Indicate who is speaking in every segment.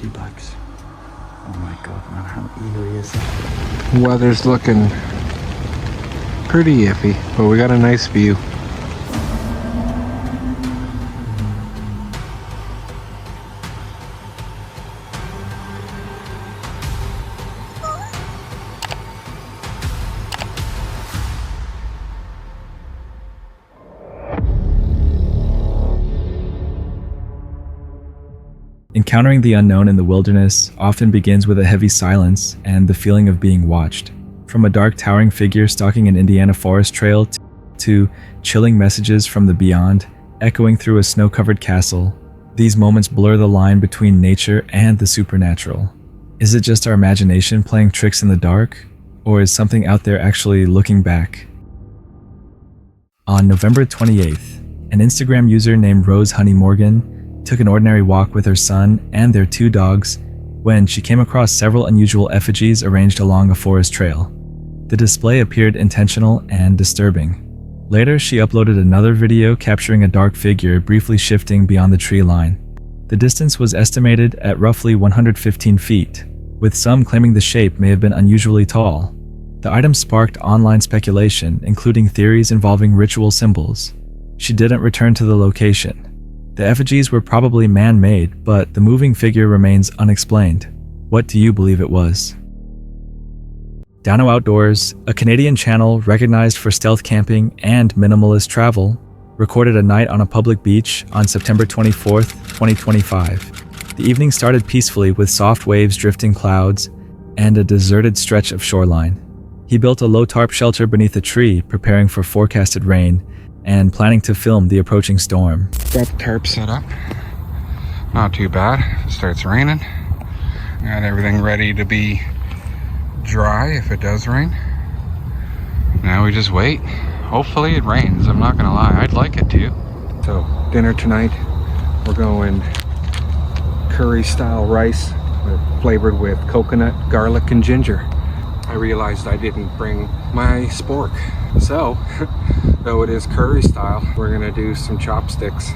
Speaker 1: ladybugs. Oh my god, man, how eerie is that?
Speaker 2: Weather's looking pretty iffy, but we got a nice view.
Speaker 3: Encountering the unknown in the wilderness often begins with a heavy silence and the feeling of being watched. From a dark towering figure stalking an Indiana forest trail to chilling messages from the beyond echoing through a snow-covered castle, these moments blur the line between nature and the supernatural. Is it just our imagination playing tricks in the dark, or is something out there actually looking back? On November 28th, an Instagram user named Rose Honey Morgan took an ordinary walk with her son and their 2 dogs when she came across several unusual effigies arranged along a forest trail. The display appeared intentional and disturbing. Later, she uploaded another video capturing a dark figure briefly shifting beyond the tree line. The distance was estimated at roughly 115 feet, with some claiming the shape may have been unusually tall. The item sparked online speculation, including theories involving ritual symbols. She didn't return to the location. The effigies were probably man-made, but the moving figure remains unexplained. What do you believe it was? Dano Outdoors, a Canadian channel recognized for stealth camping and minimalist travel, recorded a night on a public beach on September 24th, 2025. The evening started peacefully with soft waves drifting clouds and a deserted stretch of shoreline. He built a low tarp shelter beneath a tree, preparing for forecasted rain and planning to film the approaching storm.
Speaker 2: Got the tarp set up. Not too bad. It starts raining. Got everything ready to be dry if it does rain. Now we just wait. Hopefully it rains. I'm not gonna lie, I'd like it to. So dinner tonight, we're going curry style rice flavored with coconut, garlic, and ginger. I realized I didn't bring my spork. So, though it is curry style, we're gonna do some chopsticks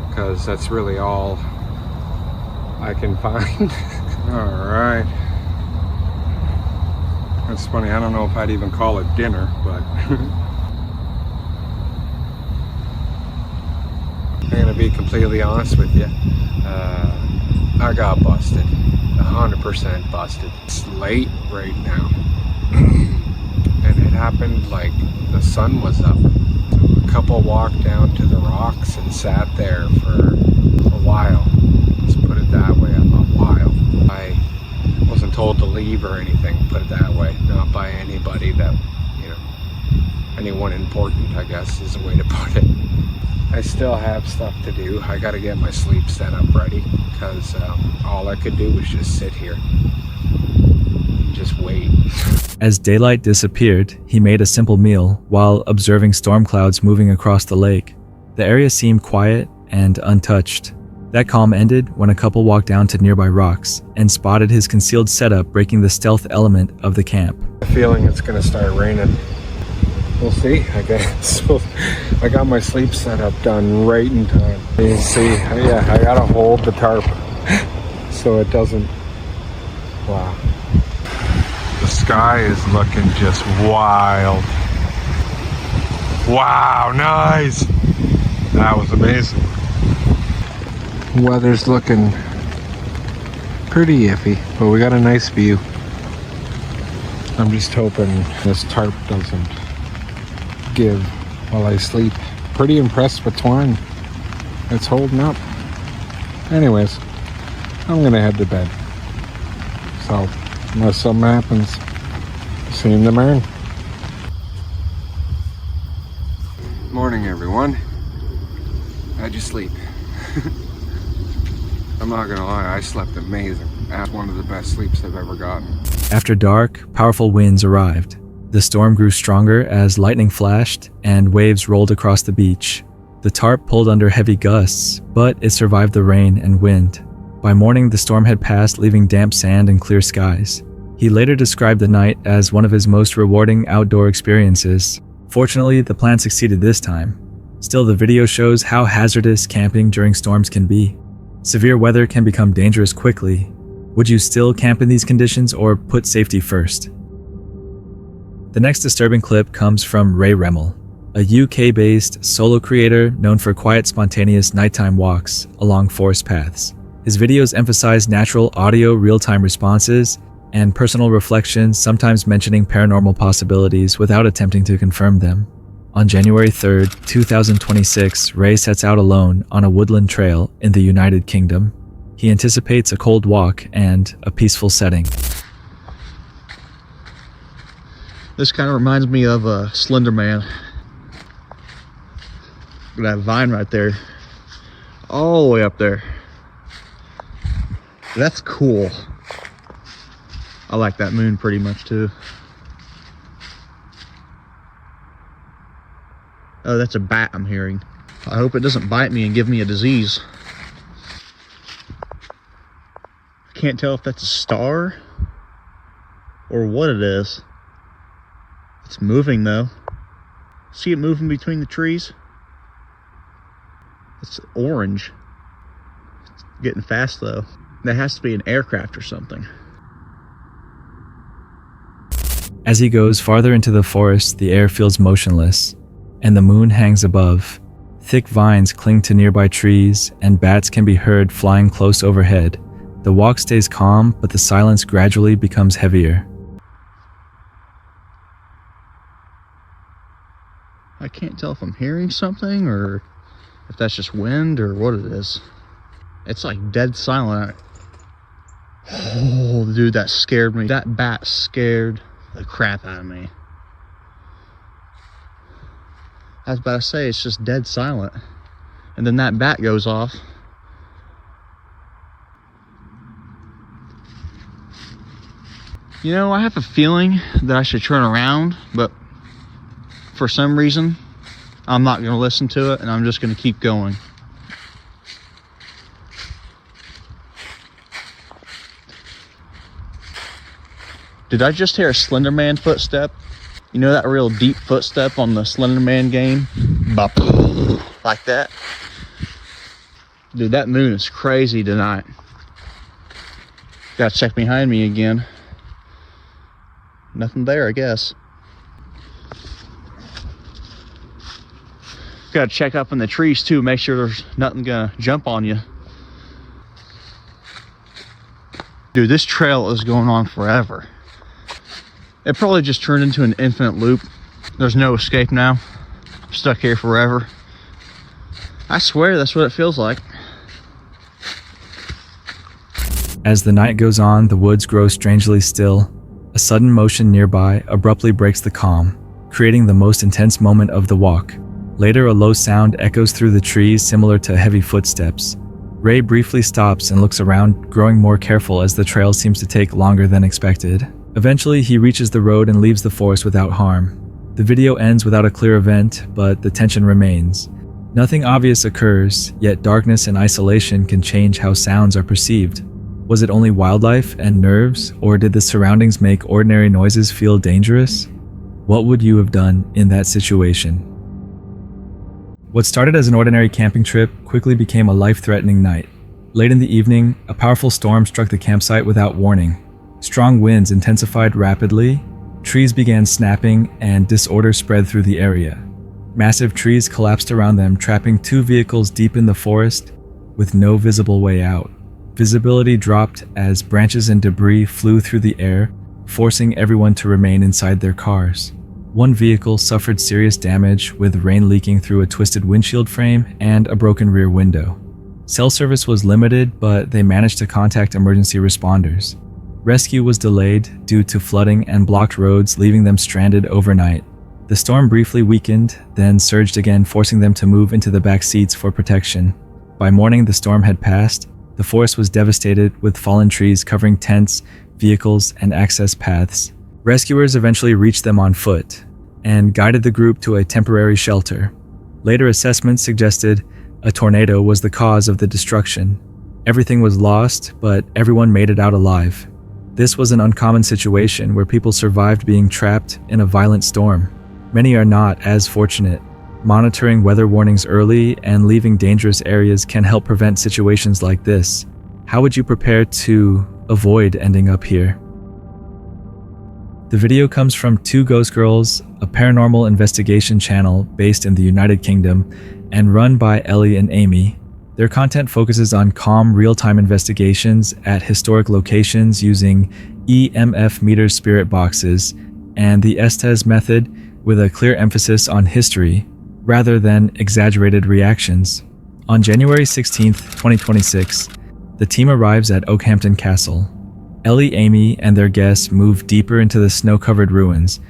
Speaker 2: because that's really all I can find. All right. That's funny, I don't know if I'd even call it dinner, but I'm gonna be completely honest with you. I got busted, 100% busted. It's late right now. And it happened like the sun was up. A couple walked down to the rocks and sat there for a while. Let's put it that way, a while. I wasn't told to leave or anything, put it that way. Not by anybody that, anyone important, I guess is a way to put it. I still have stuff to do. I gotta get my sleep set up ready because all I could do was just sit here and just wait.
Speaker 3: As daylight disappeared, he made a simple meal while observing storm clouds moving across the lake. The area seemed quiet and untouched. That calm ended when a couple walked down to nearby rocks and spotted his concealed setup breaking the stealth element of the camp.
Speaker 2: I have a feeling it's gonna start raining. We'll see, I guess. I got my sleep setup done right in time. You see, yeah, I gotta hold the tarp so it doesn't, wow. The sky is looking just wild. Wow, nice. That was amazing. Weather's looking pretty iffy, but we got a nice view. I'm just hoping this tarp doesn't give while I sleep. Pretty impressed with twine. It's holding up. Anyways, I'm gonna head to bed. So, unless something happens, see you in the morning. Morning, everyone. How'd you sleep? I'm not gonna lie, I slept amazing. I had one of the best sleeps I've ever gotten.
Speaker 3: After dark, powerful winds arrived. The storm grew stronger as lightning flashed and waves rolled across the beach. The tarp pulled under heavy gusts, but it survived the rain and wind. By morning, the storm had passed, leaving damp sand and clear skies. He later described the night as one of his most rewarding outdoor experiences. Fortunately, the plan succeeded this time. Still, the video shows how hazardous camping during storms can be. Severe weather can become dangerous quickly. Would you still camp in these conditions or put safety first? The next disturbing clip comes from Ray Remmel, a UK-based solo creator known for quiet, spontaneous nighttime walks along forest paths. His videos emphasize natural audio real-time responses and personal reflections, sometimes mentioning paranormal possibilities without attempting to confirm them. On January 3rd, 2026, Ray sets out alone on a woodland trail in the United Kingdom. He anticipates a cold walk and a peaceful setting.
Speaker 1: This kind of reminds me of a Slender Man. That vine right there, all the way up there. That's cool. I like that moon pretty much too. Oh, that's a bat I'm hearing. I hope it doesn't bite me and give me a disease. I can't tell if that's a star or what it is. It's moving though. See it moving between the trees? It's orange. It's getting fast though. That has to be an aircraft or something.
Speaker 3: As he goes farther into the forest, the air feels motionless, and the moon hangs above. Thick vines cling to nearby trees, and bats can be heard flying close overhead. The walk stays calm, but the silence gradually becomes heavier.
Speaker 1: I can't tell if I'm hearing something or if that's just wind or what it is. It's like dead silent. Oh, dude, that scared me. That bat scared the crap out of me. I was about to say, it's just dead silent. And then that bat goes off. You know, I have a feeling that I should turn around, but for some reason, I'm not going to listen to it, and I'm just going to keep going. Did I just hear a Slender Man footstep? You know that real deep footstep on the Slender Man game? Bop. Like that? Dude, that moon is crazy tonight. Gotta check behind me again. Nothing there, I guess. Gotta check up in the trees too, make sure there's nothing gonna jump on you. Dude, this trail is going on forever. It probably just turned into an infinite loop. There's no escape now. I'm stuck here forever. I swear that's what it feels like.
Speaker 3: As the night goes on, the woods grow strangely still. A sudden motion nearby abruptly breaks the calm, creating the most intense moment of the walk. Later, a low sound echoes through the trees, similar to heavy footsteps. Ray briefly stops and looks around, growing more careful as the trail seems to take longer than expected. Eventually, he reaches the road and leaves the forest without harm. The video ends without a clear event, but the tension remains. Nothing obvious occurs, yet darkness and isolation can change how sounds are perceived. Was it only wildlife and nerves, or did the surroundings make ordinary noises feel dangerous? What would you have done in that situation? What started as an ordinary camping trip quickly became a life-threatening night. Late in the evening, a powerful storm struck the campsite without warning. Strong winds intensified rapidly, trees began snapping, and disorder spread through the area. Massive trees collapsed around them, trapping 2 vehicles deep in the forest with no visible way out. Visibility dropped as branches and debris flew through the air, forcing everyone to remain inside their cars. One vehicle suffered serious damage, with rain leaking through a twisted windshield frame and a broken rear window. Cell service was limited, but they managed to contact emergency responders. Rescue was delayed due to flooding and blocked roads, leaving them stranded overnight. The storm briefly weakened, then surged again, forcing them to move into the back seats for protection. By morning, the storm had passed. The forest was devastated, with fallen trees covering tents, vehicles, and access paths. Rescuers eventually reached them on foot and guided the group to a temporary shelter. Later assessments suggested a tornado was the cause of the destruction. Everything was lost, but everyone made it out alive. This was an uncommon situation where people survived being trapped in a violent storm. Many are not as fortunate. Monitoring weather warnings early and leaving dangerous areas can help prevent situations like this. How would you prepare to avoid ending up here? The video comes from Two Ghost Girls, a paranormal investigation channel based in the United Kingdom and run by Ellie and Amy. Their content focuses on calm, real-time investigations at historic locations using EMF meter spirit boxes and the Estes method with a clear emphasis on history rather than exaggerated reactions. On January 16th, 2026, the team arrives at Oakhampton Castle. Ellie, Amy, and their guests move deeper into the snow-covered ruins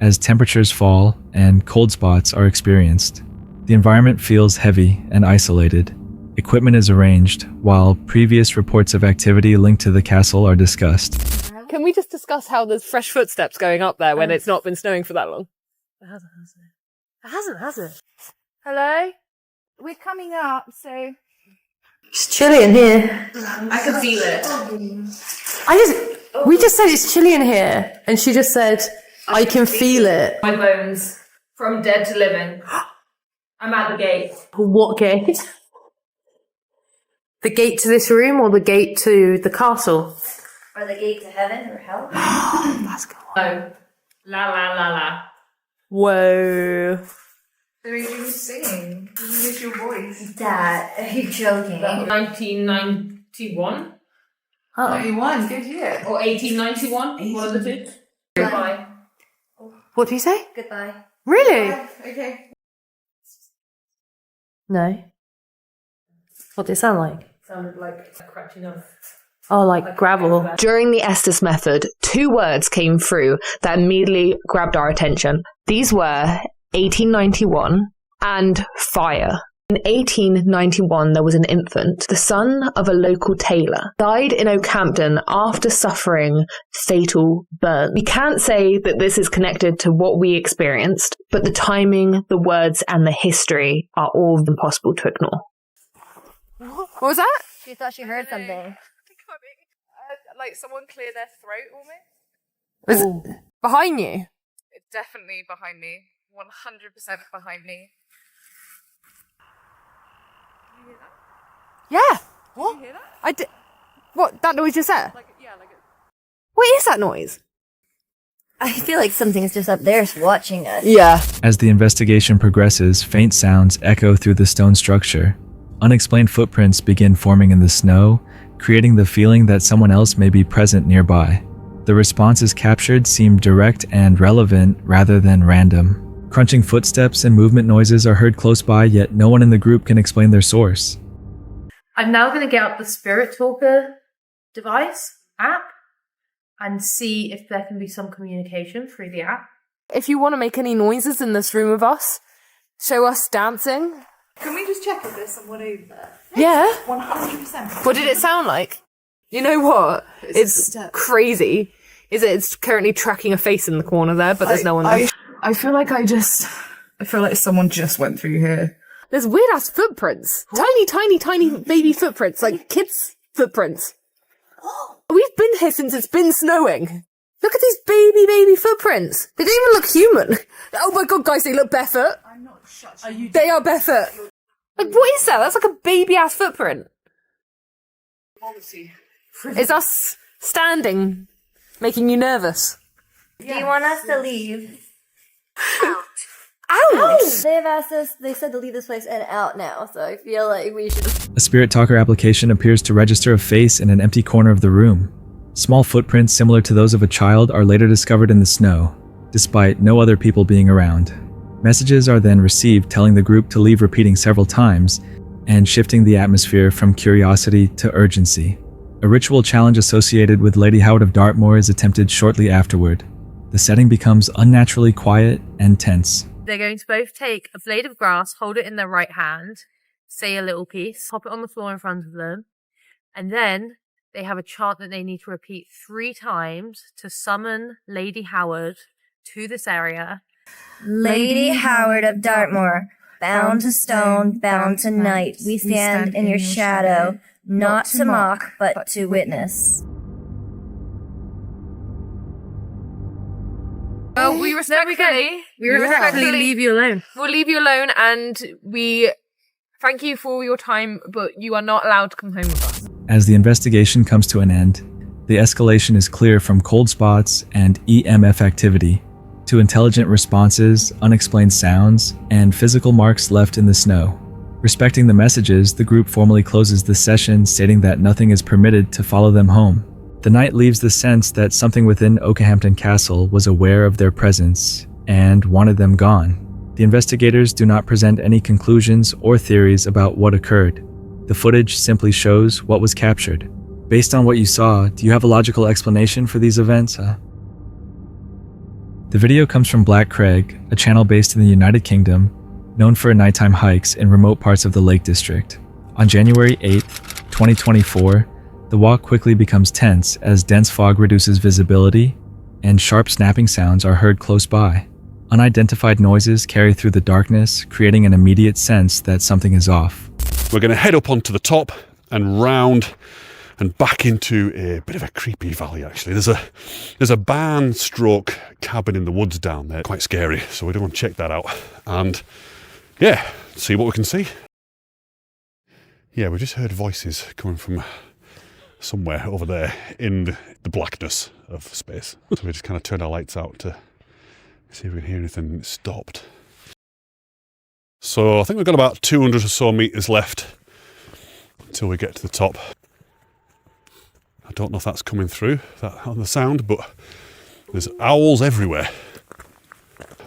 Speaker 3: as temperatures fall and cold spots are experienced. The environment feels heavy and isolated. Equipment is arranged, while previous reports of activity linked to the castle are discussed.
Speaker 4: Can we just discuss how there's fresh footsteps going up there when it's not been snowing for that long?
Speaker 5: It hasn't, has it? Hello? We're coming up, so...
Speaker 6: It's chilly in here.
Speaker 5: I can feel it.
Speaker 6: We just said it's chilly in here, and she just said, I can feel it.
Speaker 5: My bones, from dead to living. I'm at the gate.
Speaker 6: What gate? The gate to this room or the gate to the castle?
Speaker 7: Or the gate to heaven or hell?
Speaker 6: Let's go.
Speaker 5: Oh. La la la la.
Speaker 6: Whoa.
Speaker 5: So you singing. You use your voice.
Speaker 7: Dad, are you joking?
Speaker 5: 1991?
Speaker 6: Oh.
Speaker 5: 91, good year. Or 1891, one of the two. Goodbye.
Speaker 6: What do you say?
Speaker 7: Goodbye.
Speaker 6: Really?
Speaker 5: Okay.
Speaker 6: No. What did it sound like?
Speaker 5: Sounded like a crutching of...
Speaker 6: Oh, like gravel.
Speaker 8: During the Estes method, two words came through that immediately grabbed our attention. These were 1891 and fire. In 1891, there was an infant, the son of a local tailor, died in Oakhampton after suffering fatal burns. We can't say that this is connected to what we experienced, but the timing, the words, and the history are all impossible to ignore.
Speaker 4: What was that?
Speaker 7: She thought she heard something.
Speaker 5: Like someone clear their throat almost.
Speaker 4: Was it behind you?
Speaker 5: It's definitely behind me. 100% behind me. Can you hear that?
Speaker 4: Yeah.
Speaker 5: What? Can you hear that?
Speaker 4: I did. What? That noise just there?
Speaker 5: Like, yeah, like it.
Speaker 4: What is that noise?
Speaker 7: I feel like something's just up there watching us.
Speaker 4: Yeah.
Speaker 3: As the investigation progresses, faint sounds echo through the stone structure. Unexplained footprints begin forming in the snow, creating the feeling that someone else may be present nearby. The responses captured seem direct and relevant rather than random. Crunching footsteps and movement noises are heard close by, yet no one in the group can explain their source.
Speaker 5: I'm now going to get out the Spirit Talker device app and see if there can be some communication through the app.
Speaker 4: If you want to make any noises in this room with us, show us dancing.
Speaker 5: Can we just check if there's someone over there?
Speaker 4: Yeah.
Speaker 5: 100%.
Speaker 4: What did it sound like? You know what? It's crazy. It's currently tracking a face in the corner there, but there's no one there.
Speaker 5: I feel like I feel like someone just went through here.
Speaker 4: There's weird ass footprints. Tiny baby footprints, like kids' footprints. We've been here since it's been snowing. Look at these baby footprints. They don't even look human. Oh my god, guys, they look barefoot.
Speaker 5: I'm not shut.
Speaker 4: They are barefoot. Like, what is that? That's like a baby ass footprint. Is us standing making you nervous?
Speaker 7: Do you want us to leave?
Speaker 4: Ouch!
Speaker 7: They've asked us, they said to leave this place and out now, so I feel like we should...
Speaker 3: A Spirit Talker application appears to register a face in an empty corner of the room. Small footprints similar to those of a child are later discovered in the snow, despite no other people being around. Messages are then received telling the group to leave, repeating several times, and shifting the atmosphere from curiosity to urgency. A ritual challenge associated with Lady Howard of Dartmoor is attempted shortly afterward. The setting becomes unnaturally quiet and tense.
Speaker 5: They're going to both take a blade of grass, hold it in their right hand, say a little piece, pop it on the floor in front of them, and then they have a chant that they need to repeat 3 times to summon Lady Howard to this area.
Speaker 7: Lady Howard of Dartmoor, bound to stone, bound to night, we stand in your shadow, not to mock, but to witness.
Speaker 5: Well, we respectfully,
Speaker 4: leave you alone.
Speaker 5: we'll leave you alone, and we thank you for your time, but you are not allowed to come home with us.
Speaker 3: As the investigation comes to an end, the escalation is clear from cold spots and EMF activity to intelligent responses, unexplained sounds, and physical marks left in the snow. Respecting the messages, the group formally closes the session, stating that nothing is permitted to follow them home. The night leaves the sense that something within Okehampton Castle was aware of their presence and wanted them gone. The investigators do not present any conclusions or theories about what occurred. The footage simply shows what was captured. Based on what you saw, do you have a logical explanation for these events? The video comes from Black Craig, a channel based in the United Kingdom, known for nighttime hikes in remote parts of the Lake District. On January 8th, 2024, the walk quickly becomes tense as dense fog reduces visibility and sharp snapping sounds are heard close by. Unidentified noises carry through the darkness, creating an immediate sense that something is off.
Speaker 9: We're going to head up onto the top and round and back into a bit of a creepy valley, actually. There's a barn stroke cabin in the woods down there. Quite scary, so we're going to check that out. And yeah, see what we can see. Yeah, we just heard voices coming from somewhere over there in the blackness of space. So we just kind of turned our lights out to see if we can hear anything. It stopped. So I think we've got about 200 or so meters left until we get to the top. I don't know if that's coming through, that on the sound, but there's owls everywhere.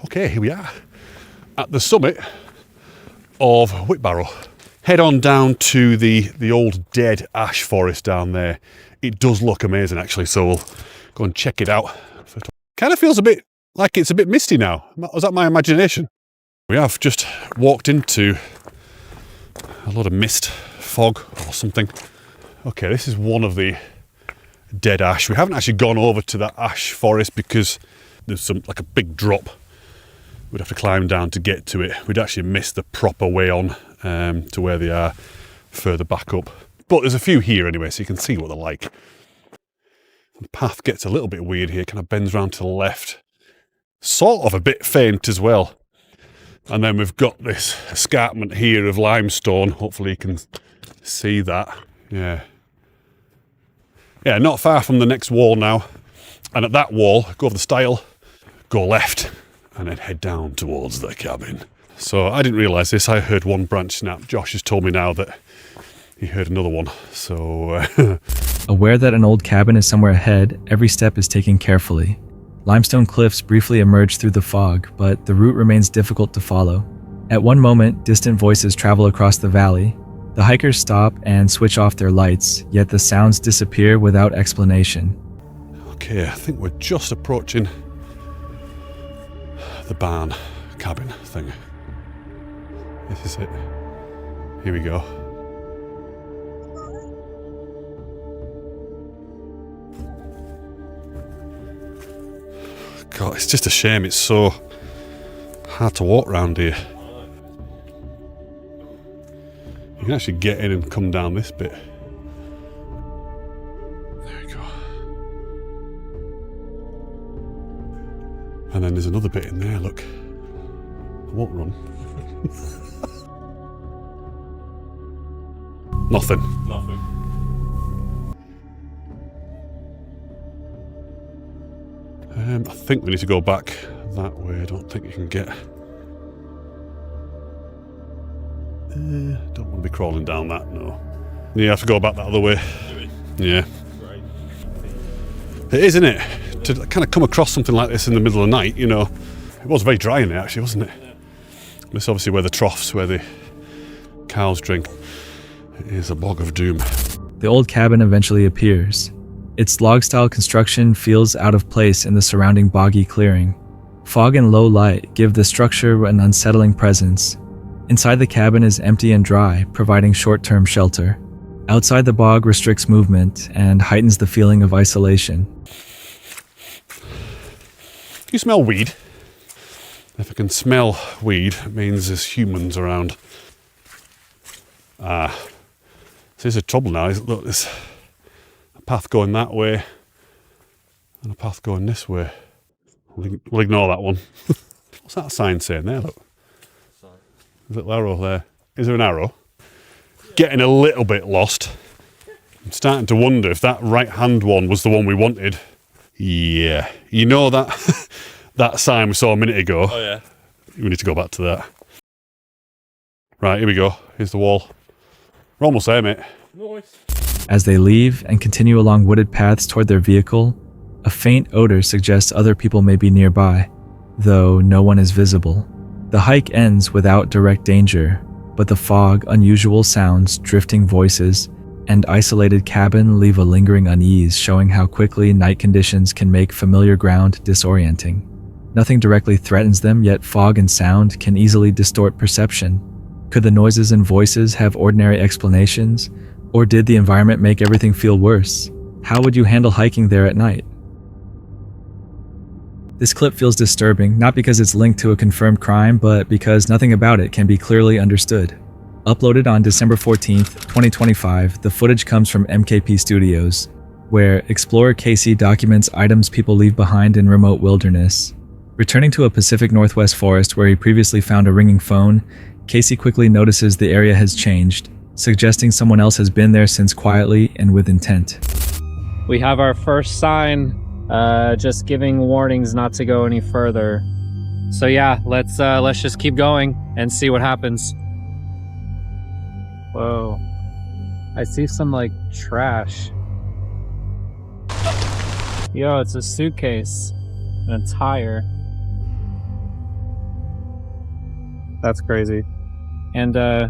Speaker 9: Okay, here we are at the summit of Whitbarrow. Head on down to the old dead ash forest down there. It does look amazing, actually, so we'll go and check it out. Kind of feels a bit like it's a bit misty now. Was that my imagination? We have just walked into a lot of mist, fog or something. Okay, this is one of the dead ash. We haven't actually gone over to that ash forest because there's like a big drop. We'd have to climb down to get to it. We'd actually miss the proper way on to where they are further back up. But there's a few here anyway, so you can see what they're like. The path gets a little bit weird here, kind of bends round to the left. Sort of a bit faint as well. And then we've got this escarpment here of limestone. Hopefully you can see that. Yeah, not far from the next wall now. And at that wall, go over the stile, go left, and then head down towards the cabin. So I didn't realise this. I heard one branch snap. Josh has told me now that he heard another one. So
Speaker 3: Aware that an old cabin is somewhere ahead, every step is taken carefully. Limestone cliffs briefly emerge through the fog, but the route remains difficult to follow. At one moment, distant voices travel across the valley. The hikers stop and switch off their lights, yet the sounds disappear without explanation.
Speaker 9: okay, I think we're just approaching the barn cabin thing. This is it. Here we go. God, it's just a shame it's so hard to walk around here. You can actually get in and come down this bit. There we go. And then there's another bit in there, look. I won't run. Nothing. I think we need to go back that way. I don't think you can get... don't want to be crawling down that, no. You have to go back that other way. Yeah. It is, isn't it? To kind of come across something like this in the middle of the night, you know. It was very dry in there, actually, wasn't it? This obviously where the troughs, where the cows drink. It is a bog of doom.
Speaker 3: The old cabin eventually appears. Its log-style construction feels out of place in the surrounding boggy clearing. Fog and low light give the structure an unsettling presence. Inside the cabin is empty and dry, providing short-term shelter. Outside the bog restricts movement and heightens the feeling of isolation.
Speaker 9: You smell weed? If I can smell weed, it means there's humans around. So there's a trouble now. Look, there's a path going that way and a path going this way. We'll ignore that one. What's that sign saying there, look? There's a little arrow there. Is there an arrow? Getting a little bit lost. I'm starting to wonder if that right-hand one was the one we wanted. Yeah. You know that that sign we saw a minute ago?
Speaker 10: Oh, yeah.
Speaker 9: We need to go back to that. Right, here we go. Here's the wall. We're almost there, mate.
Speaker 10: Nice.
Speaker 3: As they leave and continue along wooded paths toward their vehicle, a faint odor suggests other people may be nearby, though no one is visible. The hike ends without direct danger, but the fog, unusual sounds, drifting voices, and isolated cabin leave a lingering unease, showing how quickly night conditions can make familiar ground disorienting. Nothing directly threatens them, yet fog and sound can easily distort perception. Could the noises and voices have ordinary explanations, or did the environment make everything feel worse? How would you handle hiking there at night? This clip feels disturbing, not because it's linked to a confirmed crime, but because nothing about it can be clearly understood. Uploaded on December 14th, 2025, the footage comes from MKP Studios, where Explorer Casey documents items people leave behind in remote wilderness. Returning to a Pacific Northwest forest where he previously found a ringing phone, Casey quickly notices the area has changed, suggesting someone else has been there since quietly and with intent.
Speaker 11: We have our first sign, just giving warnings not to go any further. So yeah, let's just keep going and see what happens. Whoa. I see some like trash. Yo, it's a suitcase and a tire. That's crazy. And a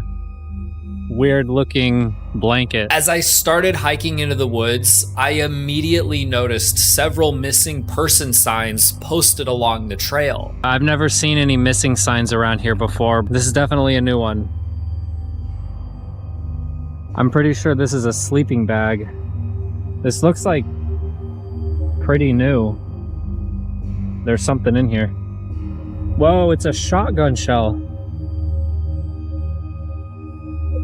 Speaker 11: weird looking blanket.
Speaker 12: As I started hiking into the woods, I immediately noticed several missing person signs posted along the trail.
Speaker 11: I've never seen any missing signs around here before. This is definitely a new one. I'm pretty sure this is a sleeping bag. This looks like pretty new. There's something in here. Whoa, it's a shotgun shell.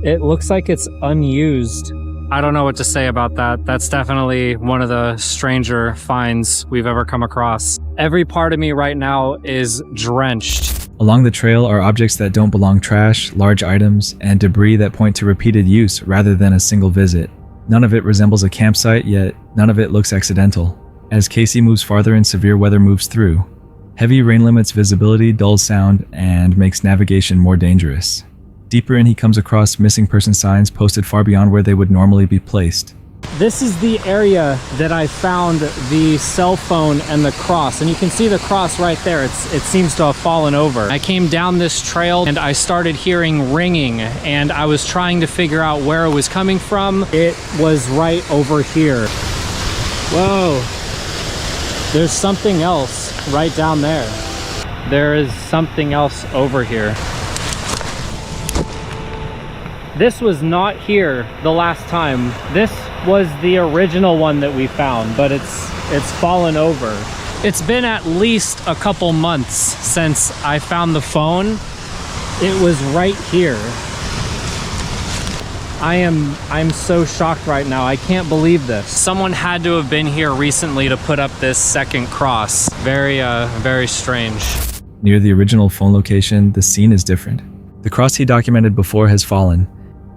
Speaker 11: It looks like it's unused. I don't know what to say about that. That's definitely one of the stranger finds we've ever come across. Every part of me right now is drenched.
Speaker 3: Along the trail are objects that don't belong: trash, large items, and debris that point to repeated use rather than a single visit. None of it resembles a campsite, yet none of it looks accidental. As Casey moves farther and severe weather moves through, heavy rain limits visibility, dulls sound, and makes navigation more dangerous. Deeper in, he comes across missing person signs posted far beyond where they would normally be placed.
Speaker 11: This is the area that I found the cell phone and the cross, and you can see the cross right there. It seems to have fallen over. I came down this trail and I started hearing ringing, and I was trying to figure out where it was coming from. It was right over here. Whoa, there's something else right down there. There is something else over here. This was not here the last time. This was the original one that we found, but it's fallen over. It's been at least a couple months since I found the phone. It was right here. I'm so shocked right now. I can't believe this. Someone had to have been here recently to put up this second cross. Very strange.
Speaker 3: Near the original phone location, the scene is different. The cross he documented before has fallen,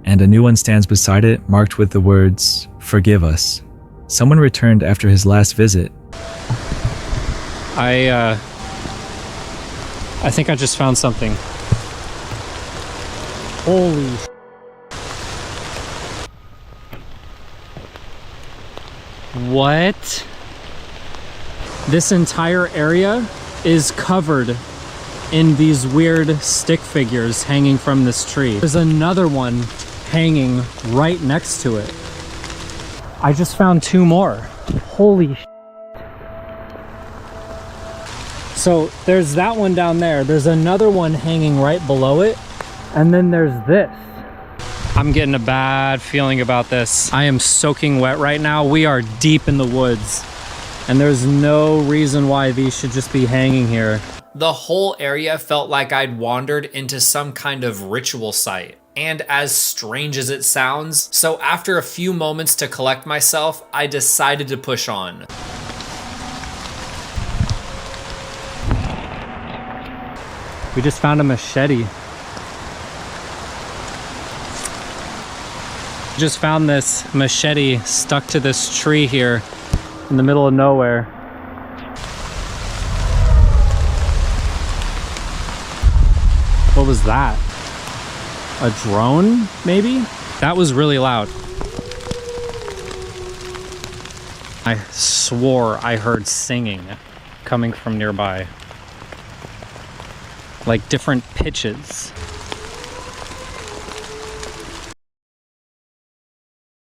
Speaker 3: and a new one stands beside it, marked with the words, "Forgive us." Someone returned after his last visit.
Speaker 11: I think I just found something. Holy sh**. What? This entire area is covered in these weird stick figures hanging from this tree. There's another one hanging right next to it. I just found two more. Holy sh**. So there's that one down there. There's another one hanging right below it. And then there's this. I'm getting a bad feeling about this. I am soaking wet right now. We are deep in the woods, and there's no reason why these should just be hanging here.
Speaker 12: The whole area felt like I'd wandered into some kind of ritual site. And as strange as it sounds, so after a few moments to collect myself, I decided to push on.
Speaker 11: We just found a machete. Just found this machete stuck to this tree here in the middle of nowhere. What was that? A drone, maybe? That was really loud. I swore I heard singing coming from nearby. Like different pitches.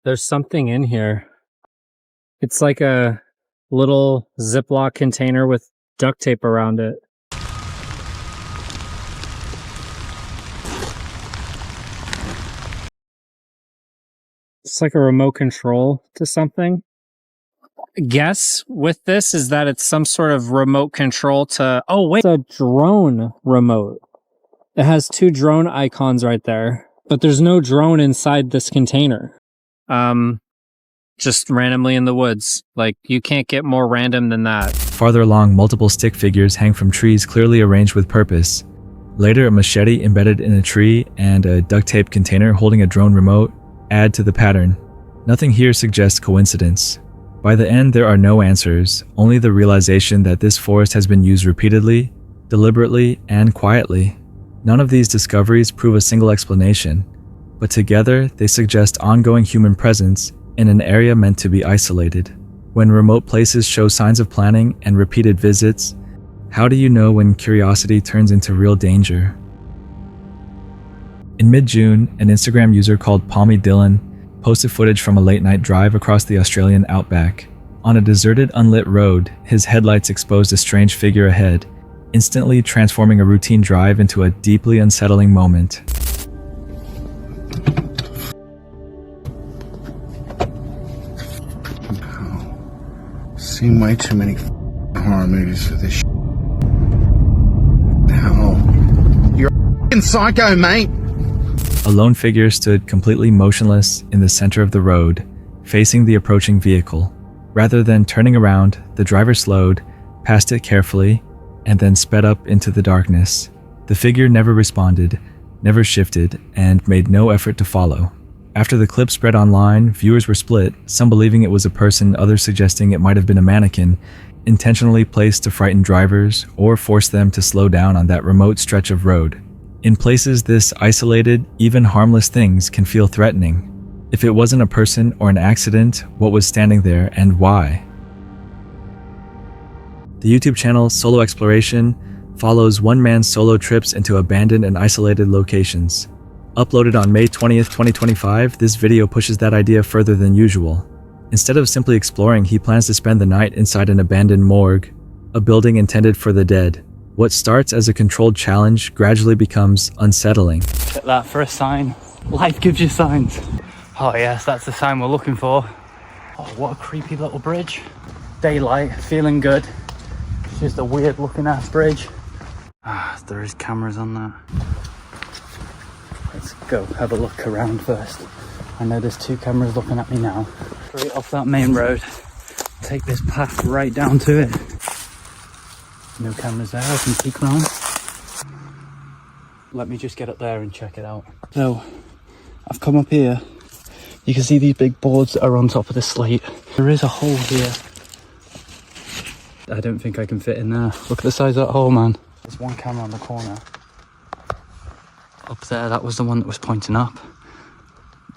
Speaker 11: There's something in here. It's like a little Ziploc container with duct tape around it. It's like a remote control to something. Guess with this is that it's some sort of remote control to... Oh, wait. It's a drone remote. It has two drone icons right there. But there's no drone inside this container. Just randomly in the woods. Like, you can't get more random than that.
Speaker 3: Farther along, multiple stick figures hang from trees clearly arranged with purpose. Later, a machete embedded in a tree and a duct tape container holding a drone remote add to the pattern. Nothing here suggests coincidence. By the end, there are no answers, only the realization that this forest has been used repeatedly, deliberately, and quietly. None of these discoveries prove a single explanation, but together they suggest ongoing human presence in an area meant to be isolated. When remote places show signs of planning and repeated visits, how do you know when curiosity turns into real danger? In mid-June, an Instagram user called Palmy Dylan posted footage from a late-night drive across the Australian outback. On a deserted, unlit road, his headlights exposed a strange figure ahead, instantly transforming a routine drive into a deeply unsettling moment.
Speaker 10: Seen way too many horror movies for this. No, you're a psycho, mate.
Speaker 3: A lone figure stood completely motionless in the center of the road, facing the approaching vehicle. Rather than turning around, the driver slowed, passed it carefully, and then sped up into the darkness. The figure never responded, never shifted, and made no effort to follow. After the clip spread online, viewers were split, some believing it was a person, others suggesting it might have been a mannequin, intentionally placed to frighten drivers or force them to slow down on that remote stretch of road. In places this isolated, even harmless things can feel threatening. If it wasn't a person or an accident, what was standing there and why? The YouTube channel Solo Exploration follows one man's solo trips into abandoned and isolated locations. Uploaded on May 20th, 2025, this video pushes that idea further than usual. Instead of simply exploring, he plans to spend the night inside an abandoned morgue, a building intended for the dead. What starts as a controlled challenge gradually becomes unsettling.
Speaker 13: Check that for a sign. Life gives you signs. Oh yes, that's the sign we're looking for. Oh, what a creepy little bridge. Daylight, feeling good. It's just a weird looking ass bridge. There is cameras on that. Let's go have a look around first. I know there's two cameras looking at me now. Straight off that main road. Take this path right down to it. No cameras there, I can peek around. Let me just get up there and check it out. So, I've come up here. You can see these big boards that are on top of the slate. There is a hole here. I don't think I can fit in there. Look at the size of that hole, man. There's one camera on the corner. Up there, that was the one that was pointing up.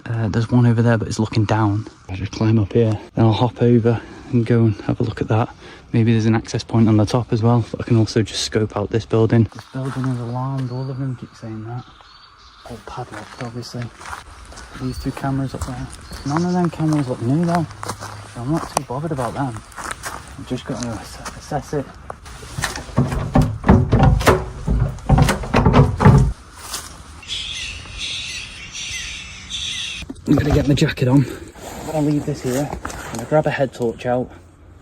Speaker 13: There's one over there, but it's looking down. I'll just climb up here, then I'll hop over and go and have a look at that. Maybe there's an access point on the top as well, but I can also just scope out this building. This building is alarmed, all of them keep saying that. All padlocked, obviously. These two cameras up there. None of them cameras look new though, so I'm not too bothered about them. I'm just got to assess it. I'm going to get my jacket on. I'm going to leave this here. I'm going to grab a head torch out.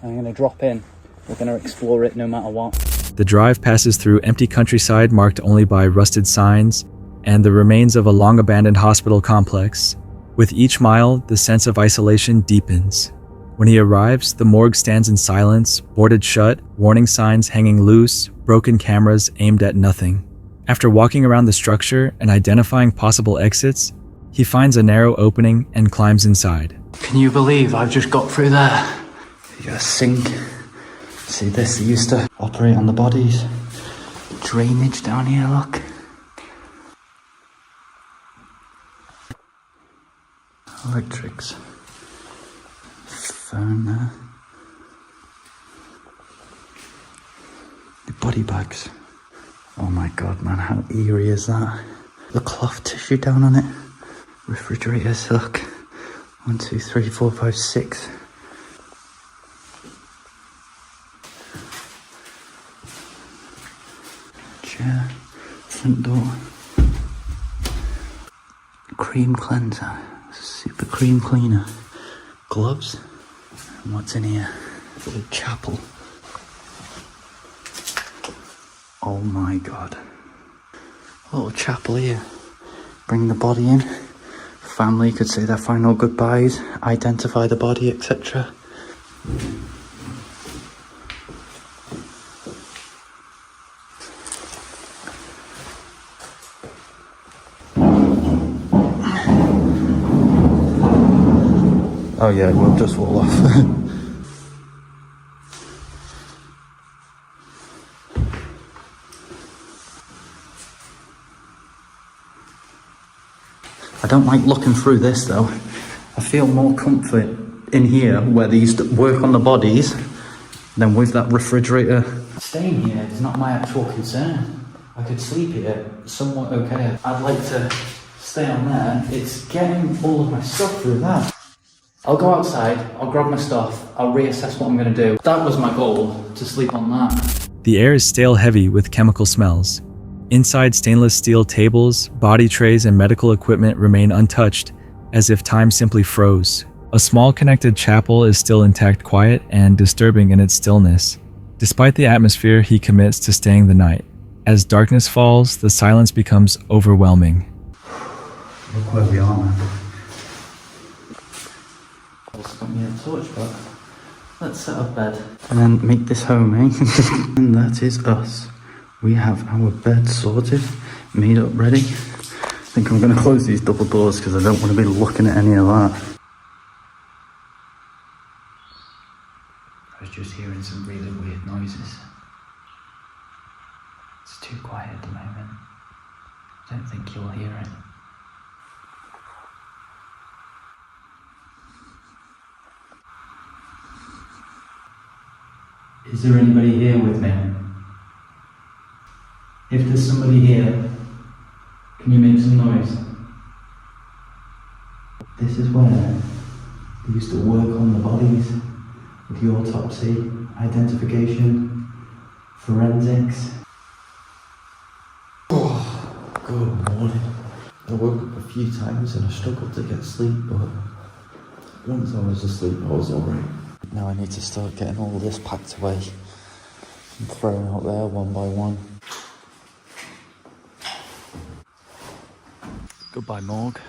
Speaker 13: And I'm going to drop in. We're going to explore it no matter what.
Speaker 3: The drive passes through empty countryside marked only by rusted signs and the remains of a long-abandoned hospital complex. With each mile, the sense of isolation deepens. When he arrives, the morgue stands in silence, boarded shut, warning signs hanging loose, broken cameras aimed at nothing. After walking around the structure and identifying possible exits, he finds a narrow opening and climbs inside.
Speaker 13: Can you believe I've just got through there? You got a sink. See this, they used to operate on the bodies. Drainage down here, look. Electrics. Phone there. The body bags. Oh my god, man, how eerie is that? The cloth tissue down on it. Refrigerators, look. 1, 2, 3, 4, 5, 6. Chair. Front door. Cream cleanser. Super cream cleaner. Gloves. And what's in here? A little chapel. Oh my god. A little chapel here. Bring the body in. Family could say their final goodbyes, identify the body, etc. Oh yeah, we'll just fall off. I don't like looking through this though. I feel more comfort in here where they used to work on the bodies than with that refrigerator. Staying here is not my actual concern. I could sleep here somewhat okay. I'd like to stay on there. It's getting all of my stuff through that. I'll go outside, I'll grab my stuff, I'll reassess what I'm going to do. That was my goal, to sleep on that.
Speaker 3: The air is stale heavy with chemical smells. Inside, stainless steel tables, body trays, and medical equipment remain untouched, as if time simply froze. A small connected chapel is still intact, quiet, and disturbing in its stillness. Despite the atmosphere, he commits to staying the night. As darkness falls, the silence becomes overwhelming.
Speaker 13: Look where we are, man. Also got me a torch, but let's set up bed. And then make this home, eh? And that is us. We have our bed sorted, made up, ready. I think I'm going to close these double doors because I don't want to be looking at any of that. I was just hearing some really weird noises. It's too quiet at the moment. I don't think you'll hear it. Is there anybody here with me? If there's somebody here, can you make some noise? This is where they used to work on the bodies with the autopsy, identification, forensics.
Speaker 14: Oh, good morning. I woke up a few times and I struggled to get sleep, but once I was asleep I was alright. Now I need to start getting all of this packed away and thrown out there one by one.
Speaker 13: Goodbye, morgue.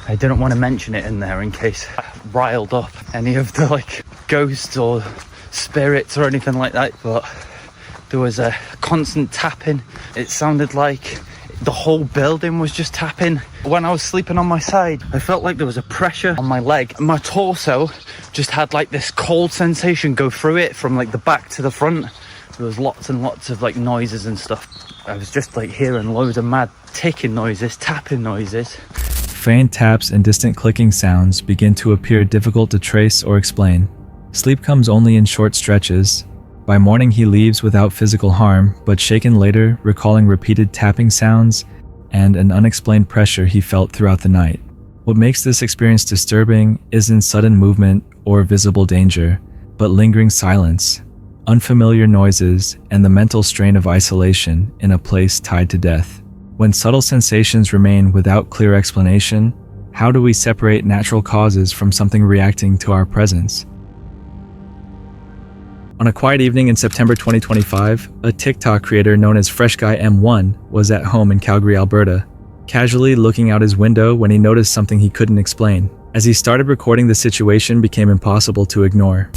Speaker 13: I didn't want to mention it in there in case I riled up any of the ghosts or spirits or anything like that, but there was a constant tapping. It sounded like the whole building was just tapping. When I was sleeping on my side, I felt like there was a pressure on my leg. My torso just had this cold sensation go through it from the back to the front. There was lots and lots of noises and stuff. I was just hearing loads of mad ticking noises, tapping noises.
Speaker 3: Faint taps and distant clicking sounds begin to appear difficult to trace or explain. Sleep comes only in short stretches. By morning he leaves without physical harm, but shaken later, recalling repeated tapping sounds and an unexplained pressure he felt throughout the night. What makes this experience disturbing isn't sudden movement or visible danger, but lingering silence, unfamiliar noises, and the mental strain of isolation in a place tied to death. When subtle sensations remain without clear explanation, how do we separate natural causes from something reacting to our presence? On a quiet evening in September 2025, a TikTok creator known as Fresh Guy M1 was at home in Calgary, Alberta, casually looking out his window when he noticed something he couldn't explain. As he started recording, the situation became impossible to ignore.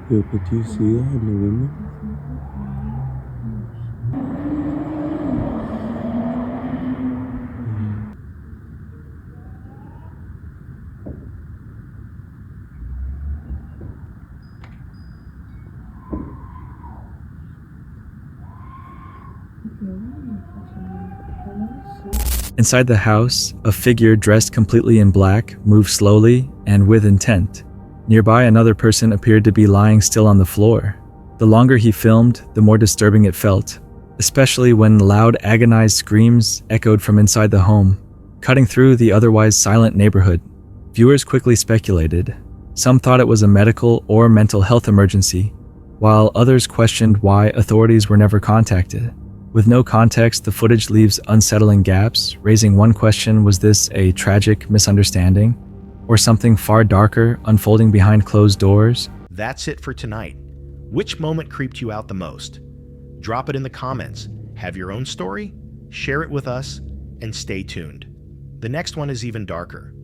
Speaker 15: Yeah, but do you see that in the window?
Speaker 3: Inside the house, a figure dressed completely in black moved slowly and with intent. Nearby, another person appeared to be lying still on the floor. The longer he filmed, the more disturbing it felt, especially when loud, agonized screams echoed from inside the home, cutting through the otherwise silent neighborhood. Viewers quickly speculated. Some thought it was a medical or mental health emergency, while others questioned why authorities were never contacted. With no context, the footage leaves unsettling gaps, raising one question: was this a tragic misunderstanding, or something far darker unfolding behind closed doors?
Speaker 16: That's it for tonight. Which moment creeped you out the most? Drop it in the comments. Have your own story? Share it with us, and stay tuned. The next one is even darker.